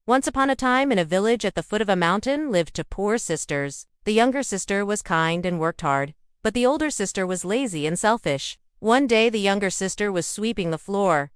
Once upon a time, in a village at the foot of a mountain, lived two poor sisters. The younger sister was kind and worked hard, but the older sister was lazy and selfish. One day the younger sister was sweeping the floor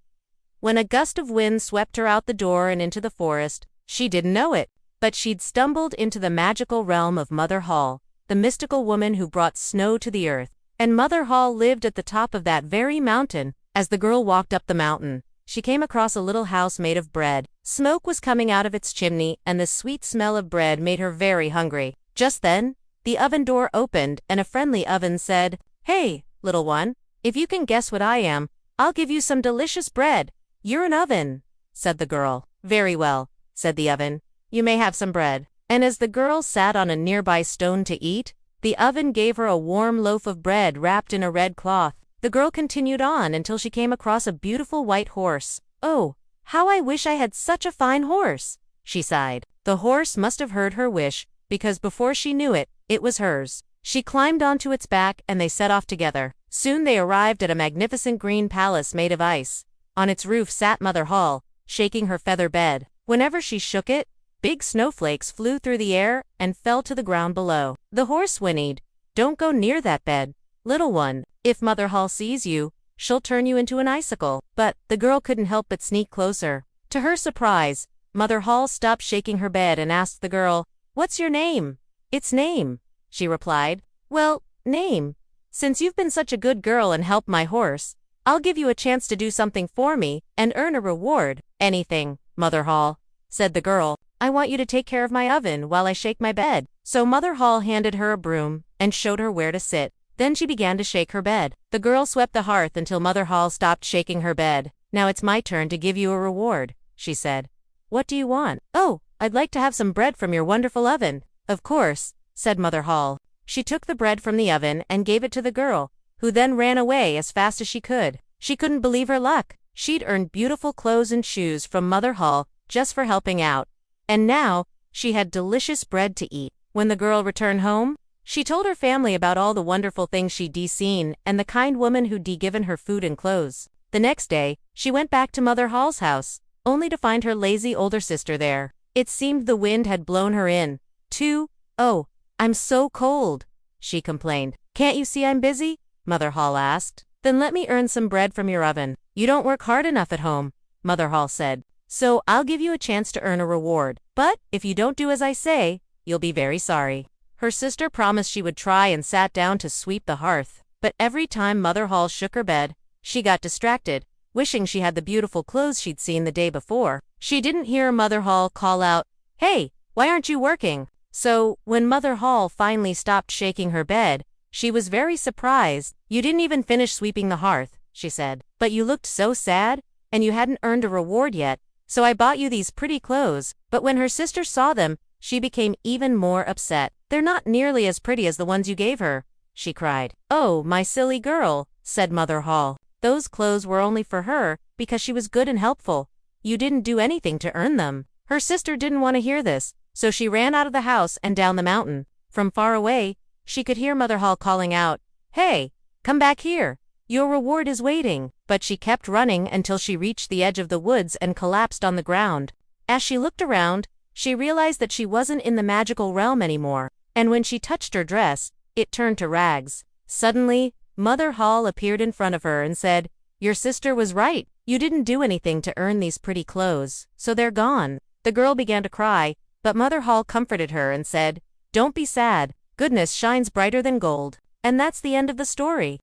when a gust of wind swept her out the door and into the forest. She didn't know it, but she'd stumbled into the magical realm of Mother Holle, the mystical woman who brought snow to the earth. And Mother Holle lived at the top of that very mountain. As the girl walked up the mountain, she came across a little house made of bread. Smoke was coming out of its chimney, and the sweet smell of bread made her very hungry. Just then, the oven door opened, and a friendly oven said, "Hey, little one, if you can guess what I am, I'll give you some delicious bread." "You're an oven," said the girl. "Very well," said the oven. "You may have some bread." And as the girl sat on a nearby stone to eat, the oven gave her a warm loaf of bread wrapped in a red cloth. The girl continued on until she came across a beautiful white horse. "Oh, how I wish I had such a fine horse," she sighed. The horse must have heard her wish, because before she knew it, it was hers. She climbed onto its back and they set off together. Soon they arrived at a magnificent green palace made of ice. On its roof sat Mother Holle, shaking her feather bed. Whenever she shook it, big snowflakes flew through the air and fell to the ground below. The horse whinnied, "Don't go near that bed, little one. If Mother Holle sees you, she'll turn you into an icicle." But the girl couldn't help but sneak closer. To her surprise, Mother Holle stopped shaking her bed and asked the girl, "What's your name?" "It's Name," she replied. "Well, Name, since you've been such a good girl and helped my horse, I'll give you a chance to do something for me and earn a reward." "Anything, Mother Holle," said the girl. "I want you to take care of my oven while I shake my bed." So Mother Holle handed her a broom and showed her where to sit. Then she began to shake her bed. The girl swept the hearth until Mother Holle stopped shaking her bed. "Now it's my turn to give you a reward," she said. "What do you want?" "Oh, I'd like to have some bread from your wonderful oven." "Of course," said Mother Holle. She took the bread from the oven and gave it to the girl, who then ran away as fast as she could. She couldn't believe her luck. She'd earned beautiful clothes and shoes from Mother Holle just for helping out. And now, she had delicious bread to eat. When the girl returned home, she told her family about all the wonderful things she'd seen and the kind woman who'd given her food and clothes. The next day, she went back to Mother Holle's house, only to find her lazy older sister there. It seemed the wind had blown her in, too. "Oh, I'm so cold," she complained. "Can't you see I'm busy?" Mother Holle asked. "Then let me earn some bread from your oven." "You don't work hard enough at home," Mother Holle said. "So I'll give you a chance to earn a reward. But if you don't do as I say, you'll be very sorry." Her sister promised she would try and sat down to sweep the hearth. But every time Mother Holle shook her bed, she got distracted, wishing she had the beautiful clothes she'd seen the day before. She didn't hear Mother Holle call out, "Hey, why aren't you working?" So, when Mother Holle finally stopped shaking her bed, she was very surprised. "You didn't even finish sweeping the hearth," she said. "But you looked so sad, and you hadn't earned a reward yet, so I bought you these pretty clothes." But when her sister saw them, she became even more upset. "They're not nearly as pretty as the ones you gave her," she cried. "Oh, my silly girl," said Mother Holle. "Those clothes were only for her, because she was good and helpful. You didn't do anything to earn them." Her sister didn't want to hear this, so she ran out of the house and down the mountain. From far away, she could hear Mother Holle calling out, "Hey, come back here. Your reward is waiting." But she kept running until she reached the edge of the woods and collapsed on the ground. As she looked around, she realized that she wasn't in the magical realm anymore, and when she touched her dress, it turned to rags. Suddenly, Mother Holle appeared in front of her and said, "Your sister was right. You didn't do anything to earn these pretty clothes, so they're gone." The girl began to cry, but Mother Holle comforted her and said, "Don't be sad. Goodness shines brighter than gold." And that's the end of the story.